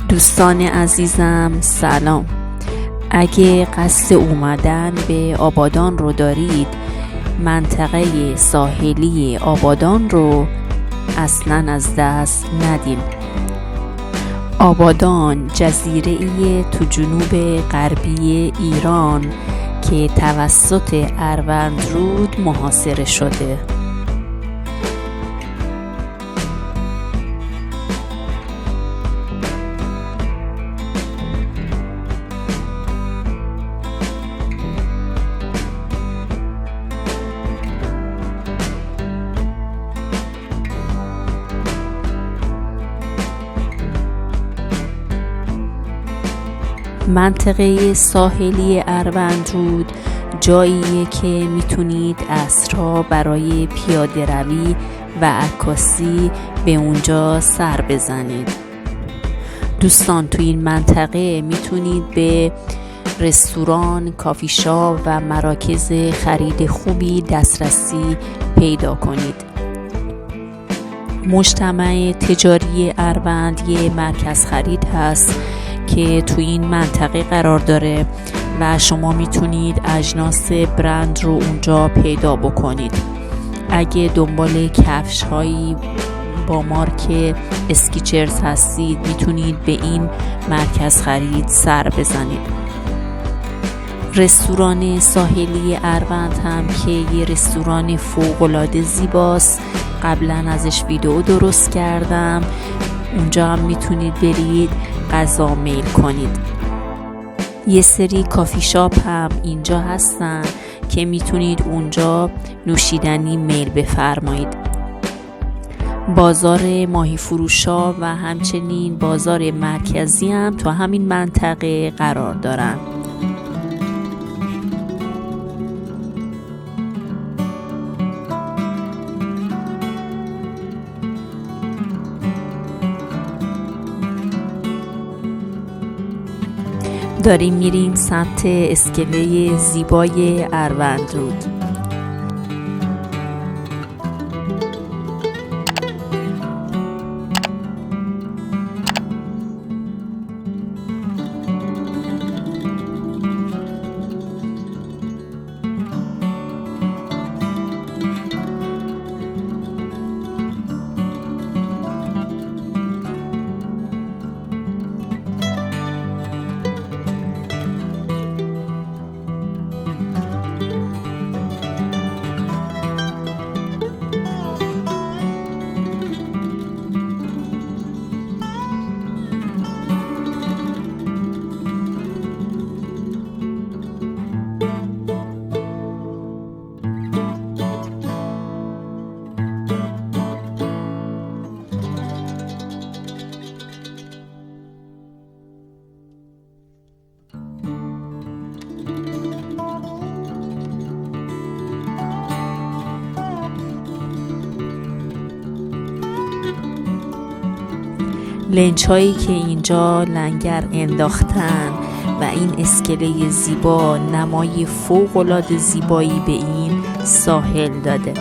دوستان عزیزم سلام. اگه قصد اومدن به آبادان رو دارید، منطقه ساحلی آبادان رو اصلا از دست ندین. آبادان جزیره‌ای تو جنوب غربی ایران که توسط اروندرود محاصره شده. منطقه ساحلی اروندرود جاییه که میتونید عصرها برای پیاده روی و عکاسی به اونجا سر بزنید. دوستان، تو این منطقه میتونید به رستوران، کافی شاپ و مراکز خرید خوبی دسترسی پیدا کنید. مجتمع تجاری اروند یه مرکز خرید هست که تو این منطقه قرار داره و شما میتونید اجناس برند رو اونجا پیدا بکنید. اگه دنبال کفش هایی با مارک اسکیچرز هستید، میتونید به این مرکز خرید سر بزنید. رستوران ساحلی اروند هم که یه رستوران فوق‌العاده زیباست، قبلا ازش ویدیو درست کردم، اونجا هم میتونید برید غذا میل کنید. یه سری کافی شاپ هم اینجا هستن که میتونید اونجا نوشیدنی میل بفرمایید. بازار ماهی فروشا و همچنین بازار مرکزی هم تو همین منطقه قرار دارن. داریم میریم سمت اسکله زیبای اروندرود. لنچ هایی که اینجا لنگر انداختن و این اسکله زیبا نمای فوق‌العاده زیبایی به این ساحل داده.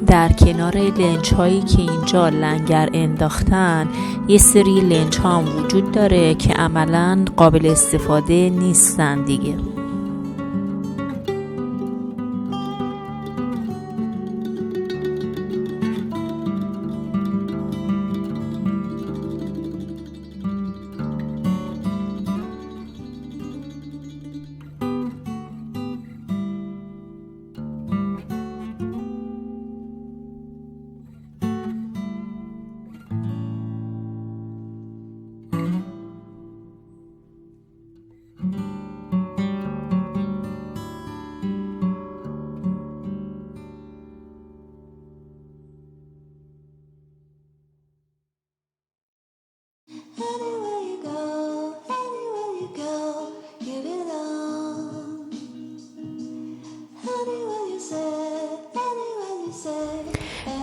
در کنار لنچ هایی که اینجا لنگر انداختن، یه سری لنچ ها هم وجود داره که عملاً قابل استفاده نیستن دیگه.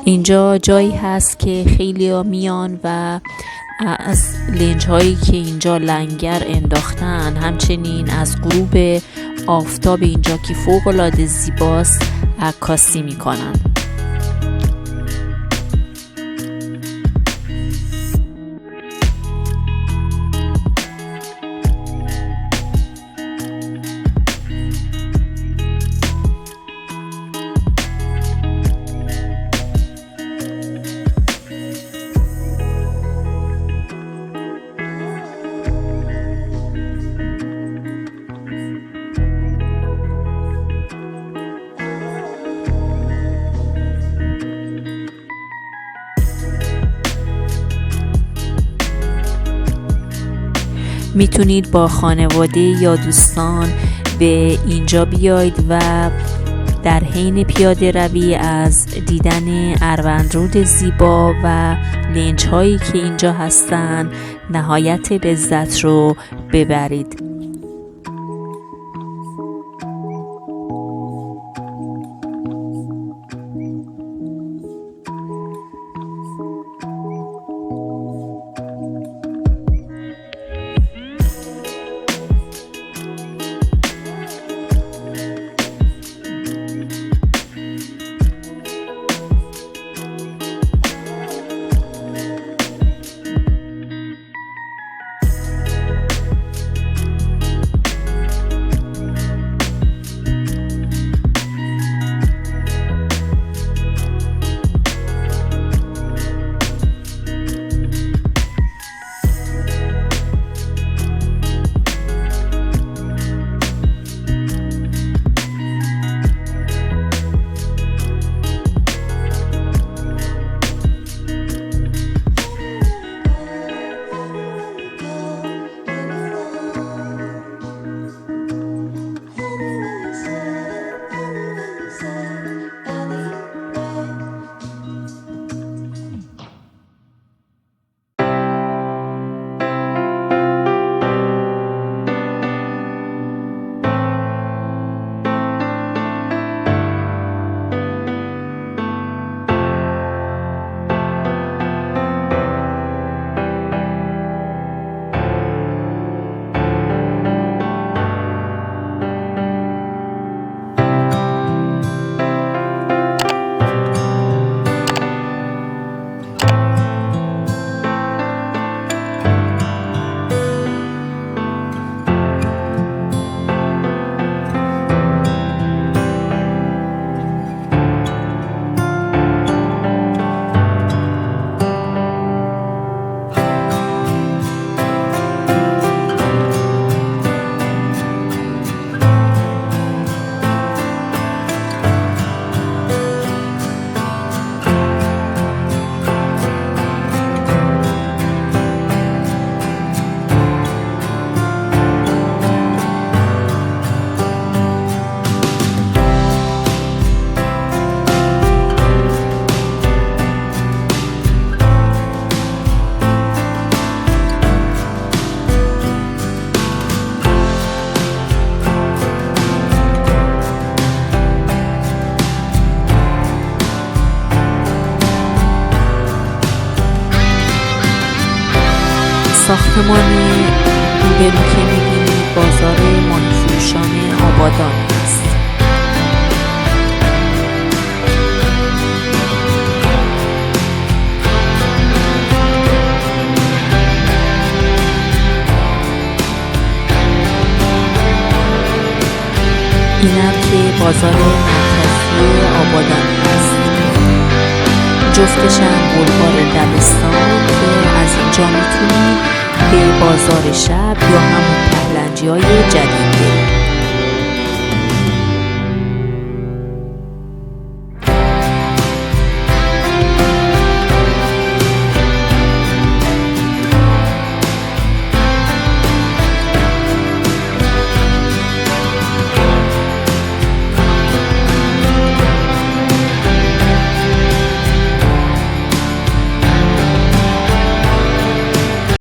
اینجا جایی هست که خیلی ها میان و از لنج هایی که اینجا لنگر انداختن، همچنین از غروب آفتاب اینجا که فوق العاده زیباست عکاسی میکنن. میتونید با خانواده یا دوستان به اینجا بیاید و در حین پیاده روی از دیدن اروندرود زیبا و لنج هایی که اینجا هستن نهایت لذت رو ببرید. ساختمان روبرو که می‌بینید بازار ماهی‌فروشان آبادان است. اینم که بازار مرکزی آبادان است. جفتش هم بلوار دبستان که از اینجا میتونید به بازار شب یا همون پهلنجی‌های جدید